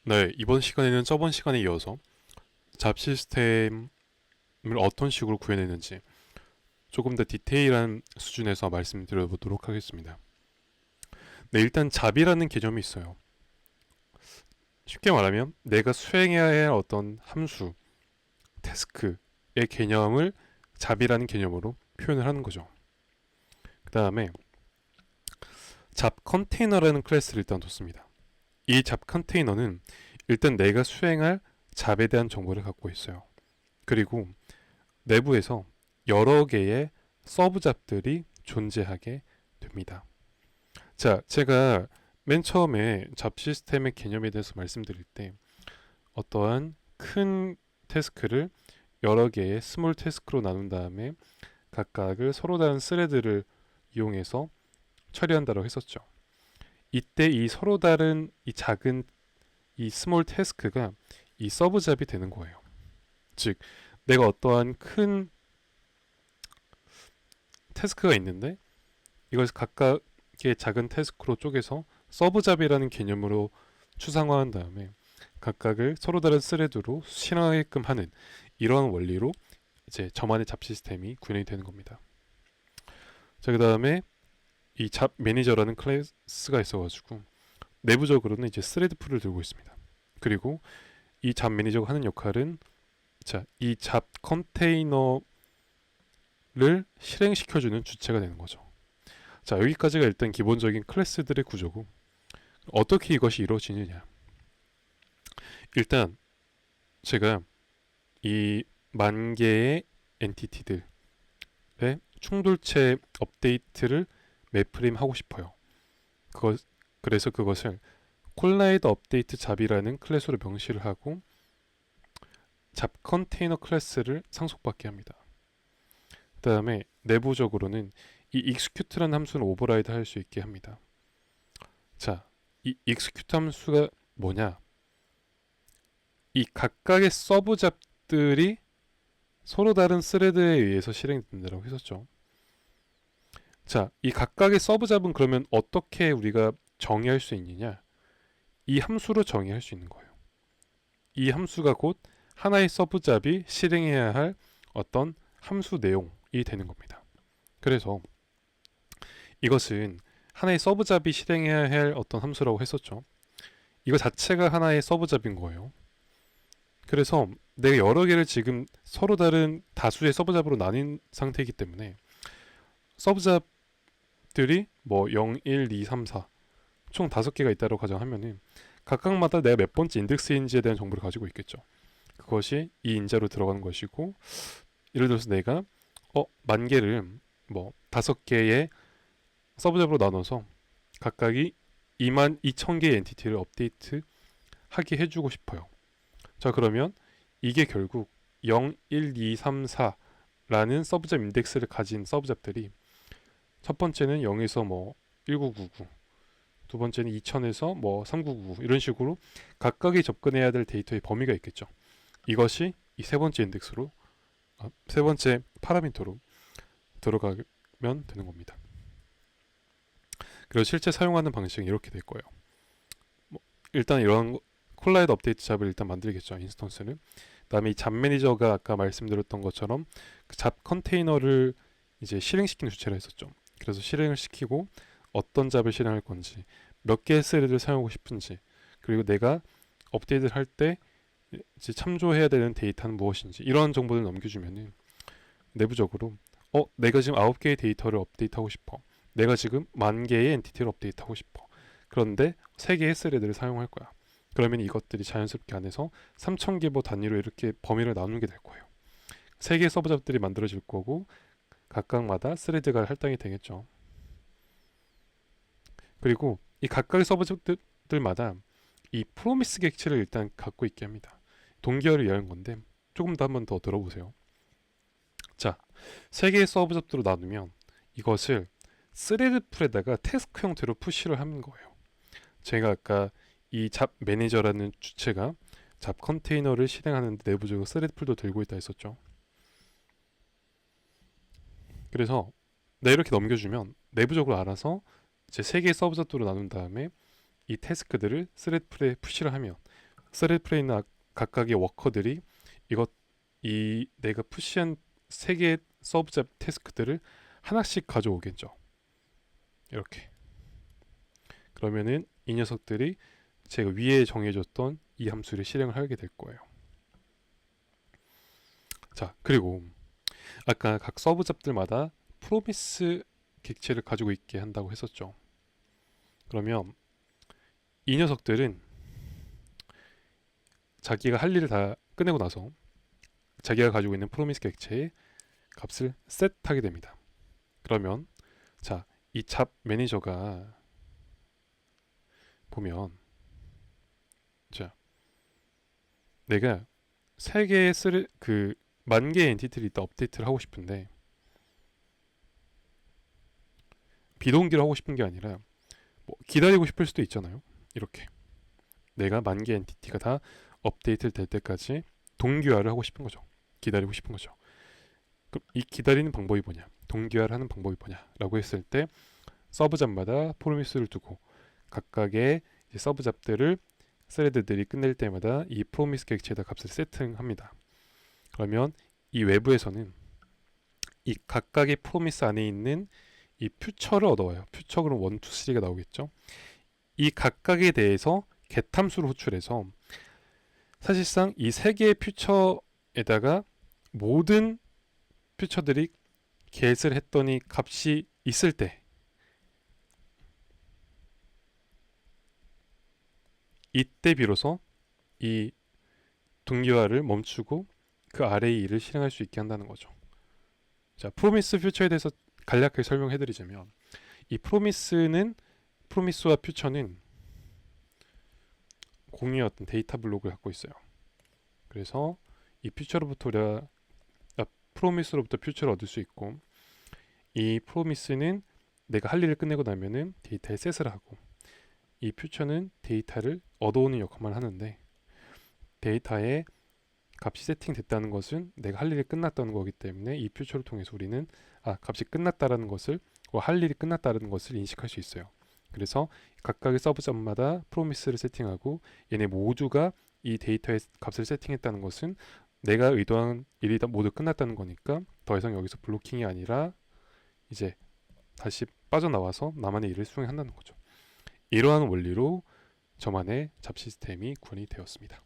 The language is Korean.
네, 이번 시간에는 저번 시간에 이어서 잡 시스템을 어떤 식으로 구해내는지 조금 더 디테일한 수준에서 말씀드려보도록 하겠습니다. 네, 일단 잡이라는 개념이 있어요. 쉽게 말하면 내가 수행해야 할 어떤 함수, 태스크의 개념을 잡이라는 개념으로 표현을 하는 거죠. 그 다음에 잡 컨테이너라는 클래스를 일단 뒀습니다. 이 잡 컨테이너는 일단 내가 수행할 잡에 대한 정보를 갖고 있어요. 그리고 내부에서 여러 개의 서브 잡들이 존재하게 됩니다. 자, 제가 맨 처음에 잡 시스템의 개념에 대해서 말씀드릴 때 어떠한 큰 태스크를 여러 개의 스몰 태스크로 나눈 다음에 각각을 서로 다른 스레드를 이용해서 처리한다고 했었죠. 이때 이 서로 다른 이 작은 이 스몰 태스크가 이 서브 잡이 되는 거예요. 즉, 내가 어떠한 큰 태스크가 있는데 이것을 각각의 작은 태스크로 쪼개서 서브 잡이라는 개념으로 추상화한 다음에 각각을 서로 다른 스레드로 실행하게끔 하는 이러한 원리로 이제 저만의 잡 시스템이 구현이 되는 겁니다. 자, 그 다음에 이 잡 매니저라는 클래스가 있어가지고 내부적으로는 이제 스레드 풀을 들고 있습니다. 그리고 이 잡 매니저가 하는 역할은 자, 이 잡 컨테이너를 실행시켜주는 주체가 되는 거죠. 자, 여기까지가 일단 기본적인 클래스들의 구조고 어떻게 이것이 이루어지느냐. 일단 제가 이 만 개의 엔티티들의 충돌체 업데이트를 매프림 하고 싶어요. 그래서 그것을 콜라이드 업데이트 잡이라는 클래스로 명시를 하고 잡 컨테이너 클래스를 상속받게 합니다. 그 다음에 내부적으로는 이 execute라는 함수는 오버라이드 할 수 있게 합니다. 자, 이 execute 함수가 뭐냐? 이 각각의 서브 잡들이 서로 다른 스레드에 의해서 실행된다고 했었죠. 자, 이 각각의 서브 잡은 그러면 어떻게 우리가 정의할 수 있느냐? 이 함수로 정의할 수 있는 거예요. 이 함수가 곧 하나의 서브 잡이 실행해야 할 어떤 함수 내용이 되는 겁니다. 그래서 이것은 하나의 서브 잡이 실행해야 할 어떤 함수라고 했었죠. 이거 자체가 하나의 서브 잡인 거예요. 그래서 내가 여러 개를 지금 서로 다른 다수의 서브 잡으로 나뉜 상태이기 때문에 서브 잡들이 뭐 0, 1, 2, 3, 4 총 5개가 있다고 가정하면은 각각마다 내가 몇 번째 인덱스인지에 대한 정보를 가지고 있겠죠. 그것이 이 인자로 들어가는 것이고, 예를 들어서 내가 만 개를 뭐 5개의 서브잡으로 나눠서 각각이 22,000개의 엔티티를 업데이트 하게 해주고 싶어요. 자, 그러면 이게 결국 0, 1, 2, 3, 4라는 서브잡 인덱스를 가진 서브잡들이 첫 번째는 0에서 뭐 1999, 두 번째는 2000에서 뭐 3999 이런 식으로 각각이 접근해야 될 데이터의 범위가 있겠죠. 이것이 이 세 번째 인덱스로 세 번째 파라미터로 들어가면 되는 겁니다. 그리고 실제 사용하는 방식은 이렇게 될 거예요. 일단 이런 콜라이드 업데이트 잡을 일단 만들겠죠. 인스턴스는. 그다음에 이 잡 매니저가 아까 말씀드렸던 것처럼 그 잡 컨테이너를 이제 실행시키는 주체라 했었죠. 그래서 실행을 시키고 어떤 잡을 실행할 건지, 몇 개의 스레드를 사용하고 싶은지, 그리고 내가 업데이트를 할 때 이제 참조해야 되는 데이터는 무엇인지 이런 정보를 넘겨주면은 내부적으로 내가 지금 9개의 데이터를 업데이트하고 싶어. 내가 지금 10,000개의 엔티티를 업데이트하고 싶어. 그런데 3개의 스레드를 사용할 거야. 그러면 이것들이 자연스럽게 안에서 3,000개 단위로 이렇게 범위를 나누게 될 거예요. 3개의 서브잡들이 만들어질 거고 각각마다 스레드가 할당이 되겠죠. 그리고 이 각각의 서브잡들마다 이 프로미스 객체를 일단 갖고 있게 합니다. 동기화를 위한 건데 조금 더 한번 더 들어보세요. 자, 3개의 서브잡들로 나누면 이것을 스레드 풀에다가 태스크 형태로 푸시를 하는 거예요. 제가 아까 이 잡 매니저라는 주체가 잡 컨테이너를 실행하는데 내부적으로 스레드 풀도 들고 있다 했었죠. 그래서 내 이렇게 넘겨주면 내부적으로 알아서 이제 3개의 서브잡들로 나눈 다음에 이 태스크들을 스레드 풀에 푸시를 하면 스레드 프레임은 각각의 워커들이 이 내가 푸시한 세 개의 서브 잡 태스크들을 하나씩 가져오겠죠. 이렇게. 그러면은 이 녀석들이 제가 위에 정해줬던 이 함수를 실행을 하게 될 거예요. 자, 그리고 아까 각 서브 잡들마다 프로미스 객체를 가지고 있게 한다고 했었죠. 그러면 이 녀석들은 자기가 할 일을 다 끝내고 나서 자기가 가지고 있는 프로미스 객체의 값을 셋하게 됩니다. 그러면 자, 이 잡 매니저가 보면 자, 내가 세 개의 만 개의 엔티티를 이따 업데이트를 하고 싶은데 비동기로 하고 싶은 게 아니라 뭐 기다리고 싶을 수도 있잖아요. 이렇게 내가 만 개 엔티티가 다 업데이트 될 때까지 동기화를 하고 싶은 거죠. 기다리고 싶은 거죠. 그럼 이 기다리는 방법이 뭐냐? 동기화를 하는 방법이 뭐냐라고 했을 때 서브 잡마다 프로미스를 두고 각각의 서브 잡들을 스레드들이 끝낼 때마다 이 프로미스 객체에다 값을 세팅합니다. 그러면 이 외부에서는 이 각각의 프로미스 안에 있는 이 퓨처를 얻어와요. 퓨처 그럼 1, 2, 3가 나오겠죠. 이 각각에 대해서 get함수를 호출해서 사실상 이 세 개의 퓨처에다가 모든 퓨처들이 get을 했더니 값이 있을 때 이때 비로소 이 동기화를 멈추고 그 아래의 일을 실행할 수 있게 한다는 거죠. 자, 프로미스 퓨처에 대해서 간략하게 설명해 드리자면 이 프로미스와 퓨처는 공유의 어떤 데이터 블록을 갖고 있어요. 그래서 이 퓨처로부터 우리가 프로미스로부터 퓨처를 얻을 수 있고 이 프로미스는 내가 할 일을 끝내고 나면은 데이터에 셋을 하고 이 퓨처는 데이터를 얻어오는 역할만 하는데 데이터에 값이 세팅됐다는 것은 내가 할 일이 끝났다는 거기 때문에 이 퓨처를 통해서 우리는 값이 끝났다라는 것을 할 일이 끝났다는 것을 인식할 수 있어요. 그래서 각각의 서브잡마다 프로미스를 세팅하고 얘네 모두가 이 데이터의 값을 세팅했다는 것은 내가 의도한 일이 다 모두 끝났다는 거니까 더 이상 여기서 블로킹이 아니라 이제 다시 빠져나와서 나만의 일을 수행한다는 거죠. 이러한 원리로 저만의 잡 시스템이 구현이 되었습니다.